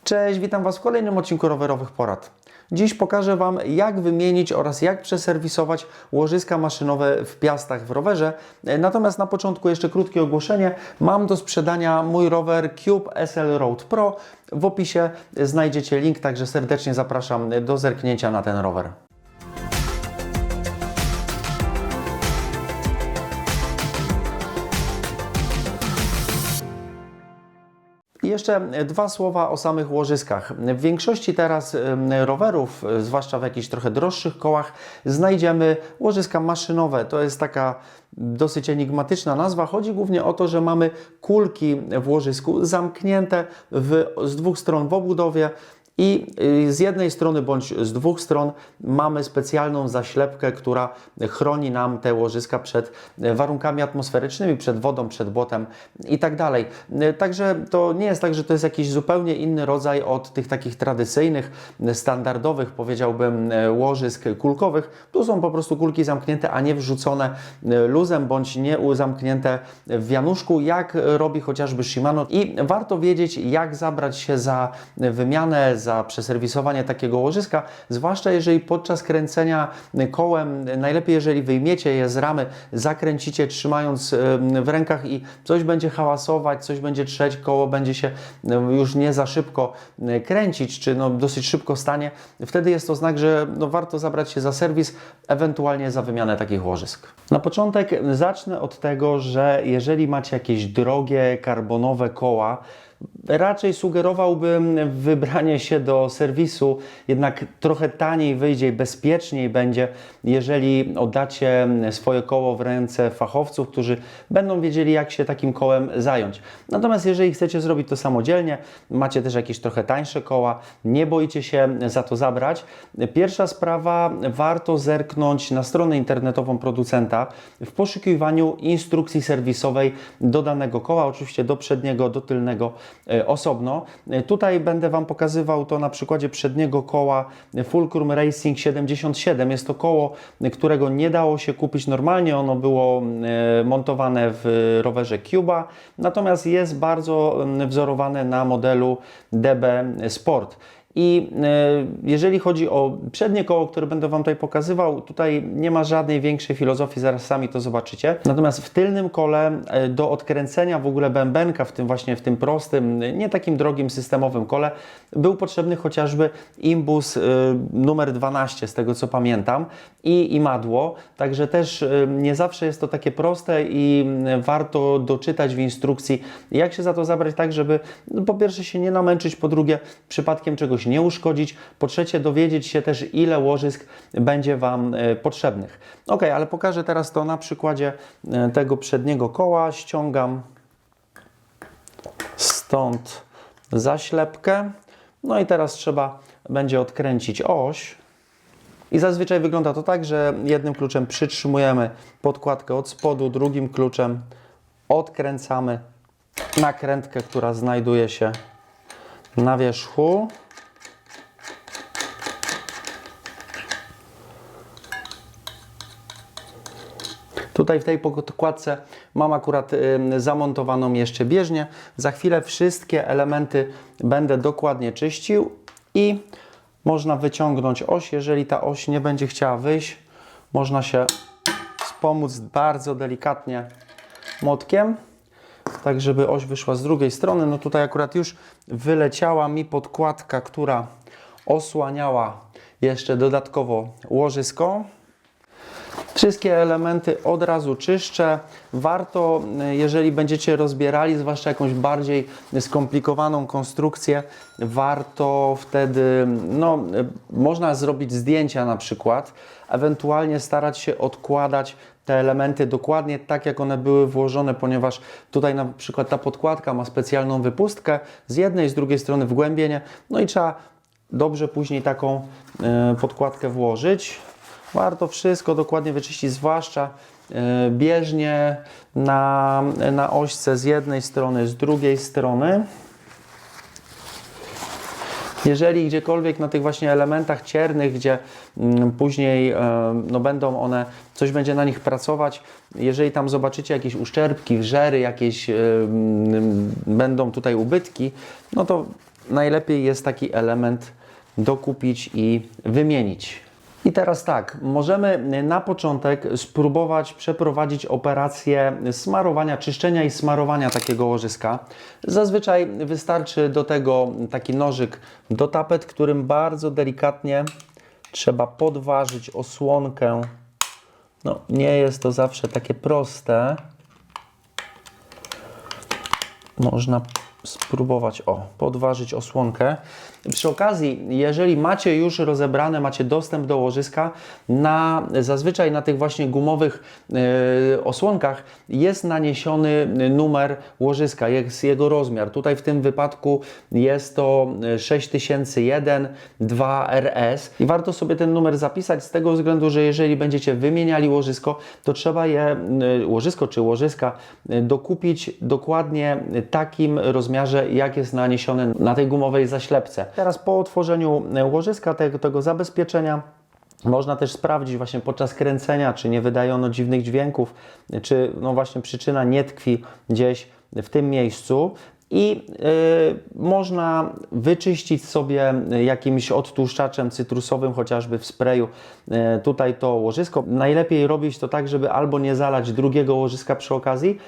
Cześć, witam Was w kolejnym odcinku rowerowych porad. Dziś pokażę Wam, jak wymienić oraz jak przeserwisować łożyska maszynowe w piastach w rowerze. Natomiast na początku jeszcze krótkie ogłoszenie. Mam do sprzedania mój rower Cube SL Road Pro. W opisie znajdziecie link, także serdecznie zapraszam do zerknięcia na ten rower. I jeszcze dwa słowa o samych łożyskach. W większości teraz rowerów, zwłaszcza w jakichś trochę droższych kołach, znajdziemy łożyska maszynowe. To jest taka dosyć enigmatyczna nazwa. Chodzi głównie o to, że mamy kulki w łożysku zamknięte z dwóch stron w obudowie. I z jednej strony bądź z dwóch stron mamy specjalną zaślepkę, która chroni nam te łożyska przed warunkami atmosferycznymi, przed wodą, przed błotem i tak dalej. Także to nie jest tak, że to jest jakiś zupełnie inny rodzaj od tych takich tradycyjnych, standardowych, powiedziałbym, łożysk kulkowych. Tu są po prostu kulki zamknięte, a nie wrzucone luzem bądź nie zamknięte w wianuszku, jak robi chociażby Shimano. I warto wiedzieć, jak zabrać się za wymianę, za przeserwisowanie takiego łożyska, zwłaszcza jeżeli podczas kręcenia kołem, najlepiej jeżeli wyjmiecie je z ramy, zakręcicie trzymając w rękach i coś będzie hałasować, coś będzie trzeć, koło będzie się już nie za szybko kręcić, czy dosyć szybko stanie, wtedy jest to znak, że warto zabrać się za serwis, ewentualnie za wymianę takich łożysk. Na początek zacznę od tego, że jeżeli macie jakieś drogie, karbonowe koła, raczej sugerowałbym wybranie się do serwisu, jednak trochę taniej wyjdzie i bezpieczniej będzie, jeżeli oddacie swoje koło w ręce fachowców, którzy będą wiedzieli, jak się takim kołem zająć. Natomiast jeżeli chcecie zrobić to samodzielnie, macie też jakieś trochę tańsze koła, nie boicie się za to zabrać. Pierwsza sprawa, warto zerknąć na stronę internetową producenta w poszukiwaniu instrukcji serwisowej do danego koła, oczywiście do przedniego, do tylnego osobno. Tutaj będę Wam pokazywał to na przykładzie przedniego koła Fulcrum Racing 77. Jest to koło, którego nie dało się kupić normalnie. Ono było montowane w rowerze Cuba, natomiast jest bardzo wzorowane na modelu DB Sport. I jeżeli chodzi o przednie koło, które będę Wam tutaj pokazywał, tutaj nie ma żadnej większej filozofii, zaraz sami to zobaczycie. Natomiast w tylnym kole do odkręcenia w ogóle bębenka, w tym prostym, nie takim drogim systemowym kole, był potrzebny chociażby imbus numer 12, z tego co pamiętam, i madło. Także też nie zawsze jest to takie proste i warto doczytać w instrukcji, jak się za to zabrać tak, żeby po pierwsze się nie namęczyć, po drugie przypadkiem czegoś nie uszkodzić, po trzecie dowiedzieć się też, ile łożysk będzie Wam potrzebnych. Ok, ale pokażę teraz to na przykładzie tego przedniego koła. Ściągam stąd zaślepkę. No i teraz trzeba będzie odkręcić oś. I zazwyczaj wygląda to tak, że jednym kluczem przytrzymujemy podkładkę od spodu, drugim kluczem odkręcamy nakrętkę, która znajduje się na wierzchu. Tutaj w tej podkładce mam akurat zamontowaną jeszcze bieżnię. Za chwilę wszystkie elementy będę dokładnie czyścił i można wyciągnąć oś. Jeżeli ta oś nie będzie chciała wyjść, można się wspomóc bardzo delikatnie młotkiem, tak żeby oś wyszła z drugiej strony. No tutaj akurat już wyleciała mi podkładka, która osłaniała jeszcze dodatkowo łożysko. Wszystkie elementy od razu czyszczę. Warto, jeżeli będziecie rozbierali, zwłaszcza jakąś bardziej skomplikowaną konstrukcję, warto wtedy, można zrobić zdjęcia na przykład, ewentualnie starać się odkładać te elementy dokładnie tak, jak one były włożone, ponieważ tutaj na przykład ta podkładka ma specjalną wypustkę z jednej, z drugiej strony wgłębienie, no i trzeba dobrze później taką podkładkę włożyć. Warto wszystko dokładnie wyczyścić, zwłaszcza bieżnie na ośce z jednej strony, z drugiej strony. Jeżeli gdziekolwiek na tych właśnie elementach ciernych, gdzie później będą one, coś będzie na nich pracować, jeżeli tam zobaczycie jakieś uszczerbki, wrzery, jakieś będą tutaj ubytki, no to najlepiej jest taki element dokupić i wymienić. I teraz tak, możemy na początek spróbować przeprowadzić operację smarowania, czyszczenia i smarowania takiego łożyska. Zazwyczaj wystarczy do tego taki nożyk do tapet, którym bardzo delikatnie trzeba podważyć osłonkę. No, nie jest to zawsze takie proste. Można spróbować podważyć osłonkę. Przy okazji, jeżeli macie już rozebrane, macie dostęp do łożyska, zazwyczaj na tych właśnie gumowych osłonkach jest naniesiony numer łożyska, jest jego rozmiar. Tutaj w tym wypadku jest to 6001 2RS i warto sobie ten numer zapisać z tego względu, że jeżeli będziecie wymieniali łożysko, to trzeba łożysko czy łożyska dokupić dokładnie takim rozmiarze, jak jest naniesione na tej gumowej zaślepce. Teraz po otworzeniu łożyska, tego zabezpieczenia, można też sprawdzić właśnie podczas kręcenia, czy nie wydaje ono dziwnych dźwięków, czy no właśnie przyczyna nie tkwi gdzieś w tym miejscu. I można wyczyścić sobie jakimś odtłuszczaczem cytrusowym, chociażby w sprayu, tutaj to łożysko. Najlepiej robić to tak, żeby albo nie zalać drugiego łożyska przy okazji,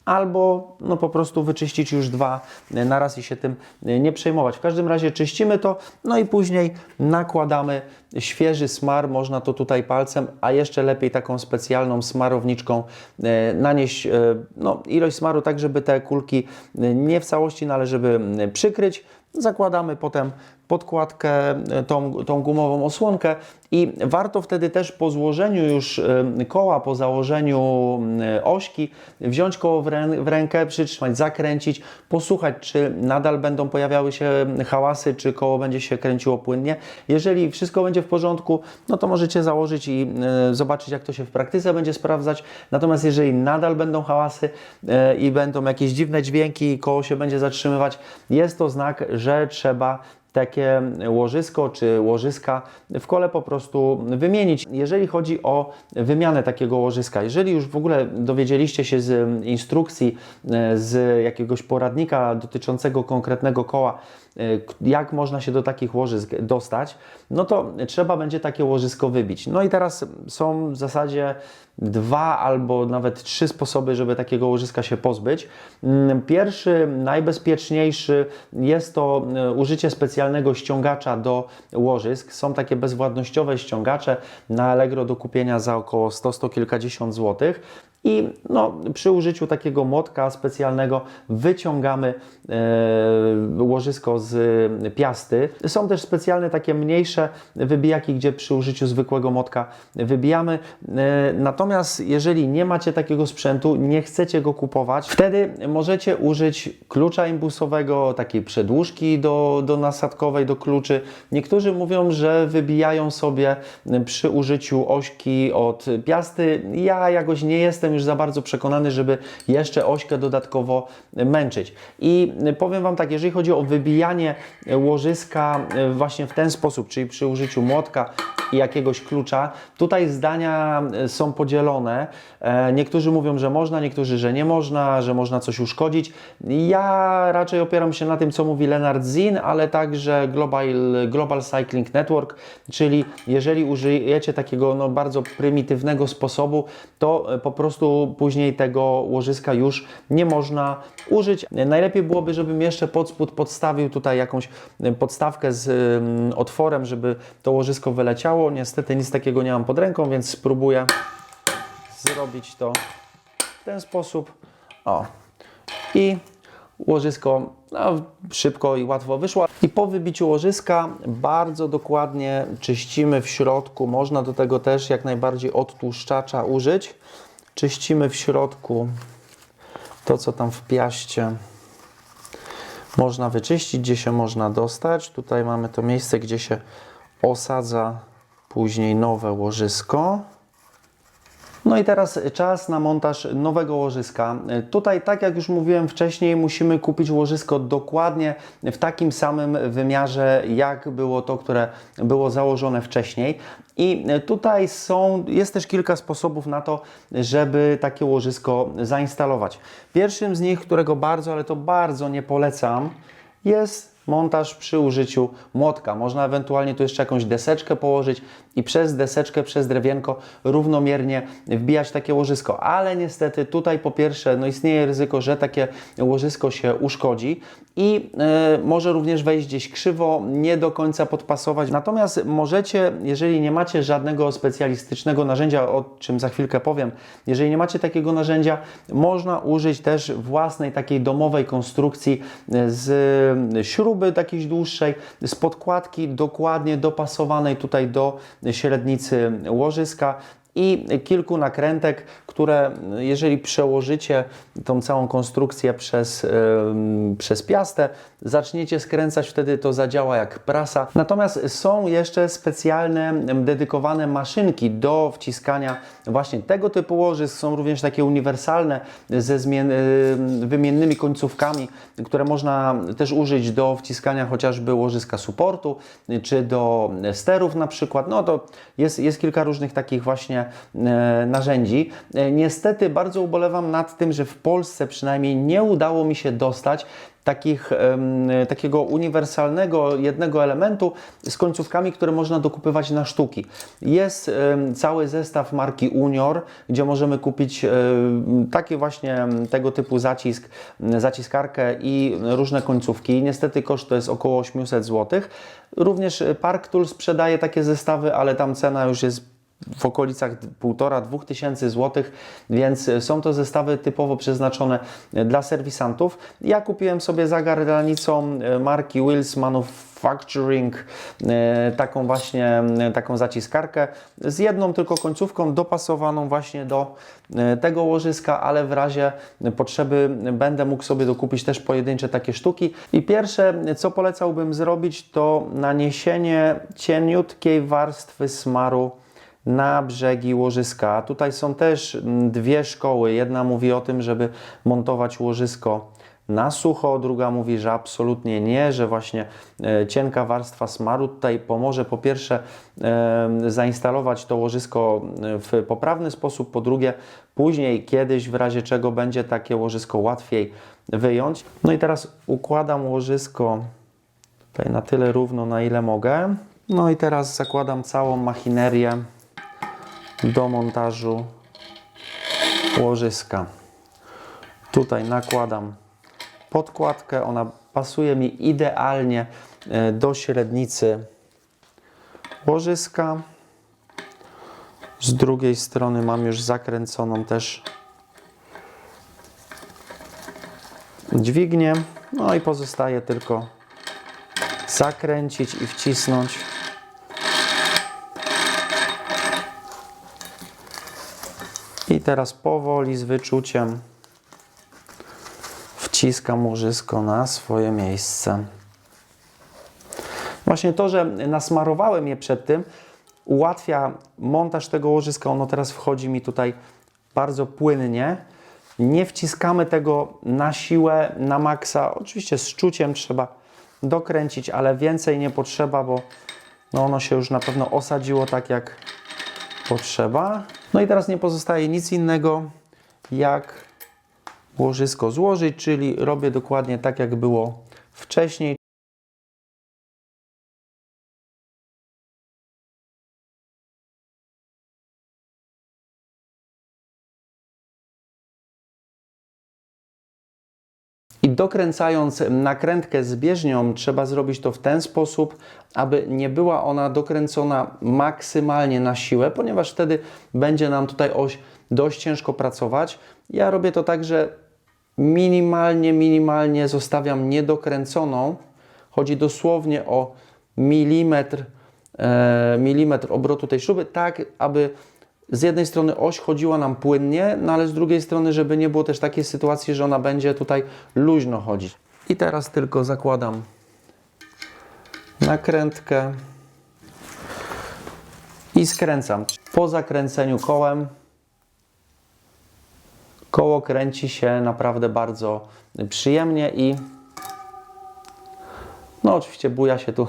albo no po prostu wyczyścić już dwa na raz i się tym nie przejmować. W każdym razie czyścimy to, no i później nakładamy świeży smar, można to tutaj palcem, a jeszcze lepiej taką specjalną smarowniczką nanieść ilość smaru tak, żeby te kulki nie w całości, no ale żeby przykryć. Zakładamy potem podkładkę, tą gumową osłonkę i warto wtedy też po złożeniu już koła, po założeniu ośki, wziąć koło w rękę, przytrzymać, zakręcić, posłuchać, czy nadal będą pojawiały się hałasy, czy koło będzie się kręciło płynnie. Jeżeli wszystko będzie w porządku, no to możecie założyć i zobaczyć, jak to się w praktyce będzie sprawdzać. Natomiast jeżeli nadal będą hałasy i będą jakieś dziwne dźwięki i koło się będzie zatrzymywać, jest to znak, że trzeba takie łożysko czy łożyska w kole po prostu wymienić. Jeżeli chodzi o wymianę takiego łożyska, jeżeli już w ogóle dowiedzieliście się z instrukcji, z jakiegoś poradnika dotyczącego konkretnego koła, jak można się do takich łożysk dostać, no to trzeba będzie takie łożysko wybić. No i teraz są w zasadzie dwa albo nawet trzy sposoby, żeby takiego łożyska się pozbyć. Pierwszy, najbezpieczniejszy jest to użycie specjalnego ściągacza do łożysk. Są takie bezwładnościowe ściągacze na Allegro do kupienia za około 100 kilkadziesiąt złotych. I przy użyciu takiego młotka specjalnego wyciągamy łożysko z piasty. Są też specjalne takie mniejsze wybijaki, gdzie przy użyciu zwykłego młotka wybijamy. Natomiast jeżeli nie macie takiego sprzętu, nie chcecie go kupować, wtedy możecie użyć klucza imbusowego, takiej przedłużki do nasadkowej, do kluczy. Niektórzy mówią, że wybijają sobie przy użyciu ośki od piasty. Ja jakoś nie jestem już za bardzo przekonany, żeby jeszcze ośkę dodatkowo męczyć. I powiem Wam tak, jeżeli chodzi o wybijanie łożyska właśnie w ten sposób, czyli przy użyciu młotka i jakiegoś klucza, tutaj zdania są podzielone. Niektórzy mówią, że można, niektórzy, że nie można, że można coś uszkodzić. Ja raczej opieram się na tym, co mówi Lennart Zinn, ale także Global Cycling Network, czyli jeżeli użyjecie takiego bardzo prymitywnego sposobu, to po prostu później tego łożyska już nie można użyć. Najlepiej byłoby, żebym jeszcze pod spód podstawił tutaj jakąś podstawkę z otworem, żeby to łożysko wyleciało. Niestety nic takiego nie mam pod ręką, więc spróbuję zrobić to w ten sposób. I łożysko szybko i łatwo wyszło. I po wybiciu łożyska bardzo dokładnie czyścimy w środku. Można do tego też jak najbardziej odtłuszczacza użyć. Czyścimy w środku to, co tam w piaście można wyczyścić, gdzie się można dostać. Tutaj mamy to miejsce, gdzie się osadza później nowe łożysko. No i teraz czas na montaż nowego łożyska. Tutaj, tak jak już mówiłem wcześniej, musimy kupić łożysko dokładnie w takim samym wymiarze, jak było to, które było założone wcześniej. I tutaj jest też kilka sposobów na to, żeby takie łożysko zainstalować. Pierwszym z nich, którego bardzo, ale to bardzo nie polecam, jest montaż przy użyciu młotka. Można ewentualnie tu jeszcze jakąś deseczkę położyć i przez deseczkę, przez drewienko równomiernie wbijać takie łożysko. Ale niestety tutaj po pierwsze no istnieje ryzyko, że takie łożysko się uszkodzi i może również wejść gdzieś krzywo, nie do końca podpasować. Natomiast możecie, jeżeli nie macie żadnego specjalistycznego narzędzia, o czym za chwilkę powiem, jeżeli nie macie takiego narzędzia, można użyć też własnej takiej domowej konstrukcji z śruby takiej dłuższej, z podkładki dokładnie dopasowanej tutaj do średnicy łożyska i kilku nakrętek, które jeżeli przełożycie tą całą konstrukcję przez piastę, zaczniecie skręcać, wtedy to zadziała jak prasa. Natomiast są jeszcze specjalne, dedykowane maszynki do wciskania właśnie tego typu łożysk. Są również takie uniwersalne ze wymiennymi końcówkami, które można też użyć do wciskania chociażby łożyska supportu, czy do sterów na przykład. No to jest kilka różnych takich właśnie narzędzi. Niestety bardzo ubolewam nad tym, że w Polsce przynajmniej nie udało mi się dostać takiego uniwersalnego jednego elementu z końcówkami, które można dokupywać na sztuki. Jest cały zestaw marki Unior, gdzie możemy kupić takie właśnie tego typu zaciskarkę i różne końcówki. Niestety koszt to jest około 800 zł. Również Park Tool sprzedaje takie zestawy, ale tam cena już jest w okolicach 1,5–2 tysięcy złotych, więc są to zestawy typowo przeznaczone dla serwisantów. Ja kupiłem sobie za granicą marki Wills Manufacturing taką zaciskarkę z jedną tylko końcówką dopasowaną właśnie do tego łożyska, ale w razie potrzeby będę mógł sobie dokupić też pojedyncze takie sztuki. I pierwsze, co polecałbym zrobić, to naniesienie cieniutkiej warstwy smaru na brzegi łożyska. Tutaj są też dwie szkoły. Jedna mówi o tym, żeby montować łożysko na sucho, druga mówi, że absolutnie nie, że właśnie cienka warstwa smaru tutaj pomoże po pierwsze zainstalować to łożysko w poprawny sposób, po drugie później kiedyś w razie czego będzie takie łożysko łatwiej wyjąć. No i teraz układam łożysko tutaj na tyle równo, na ile mogę. No i teraz zakładam całą machinerię do montażu łożyska. Tutaj nakładam podkładkę, ona pasuje mi idealnie do średnicy łożyska. Z drugiej strony mam już zakręconą też dźwignię, no i pozostaje tylko zakręcić i wcisnąć. I teraz powoli, z wyczuciem wciskam łożysko na swoje miejsce. Właśnie to, że nasmarowałem je przed tym, ułatwia montaż tego łożyska. Ono teraz wchodzi mi tutaj bardzo płynnie. Nie wciskamy tego na siłę, na maksa. Oczywiście z czuciem trzeba dokręcić, ale więcej nie potrzeba, bo no ono się już na pewno osadziło tak, jak potrzeba. No i teraz nie pozostaje nic innego, jak łożysko złożyć, czyli robię dokładnie tak, jak było wcześniej. I dokręcając nakrętkę z bieżnią, trzeba zrobić to w ten sposób, aby nie była ona dokręcona maksymalnie na siłę, ponieważ wtedy będzie nam tutaj oś dość ciężko pracować. Ja robię to tak, że minimalnie zostawiam niedokręconą. Chodzi dosłownie o milimetr obrotu tej śruby, tak aby z jednej strony oś chodziła nam płynnie, no ale z drugiej strony, żeby nie było też takiej sytuacji, że ona będzie tutaj luźno chodzić. I teraz tylko zakładam nakrętkę i skręcam. Po zakręceniu kołem koło kręci się naprawdę bardzo przyjemnie i no oczywiście buja się tu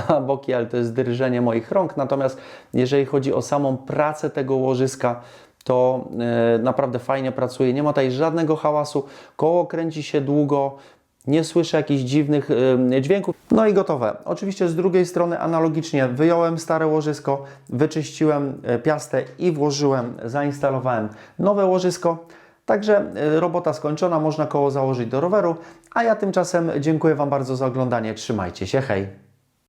na boki, ale to jest drżenie moich rąk. Natomiast jeżeli chodzi o samą pracę tego łożyska, to naprawdę fajnie pracuje. Nie ma tutaj żadnego hałasu. Koło kręci się długo nie słyszę jakichś dziwnych dźwięków. No i gotowe. Oczywiście z drugiej strony analogicznie wyjąłem stare łożysko, wyczyściłem piastę i włożyłem, zainstalowałem nowe łożysko. Także robota skończona, można koło założyć do roweru, a ja tymczasem dziękuję Wam bardzo za oglądanie. Trzymajcie się, hej!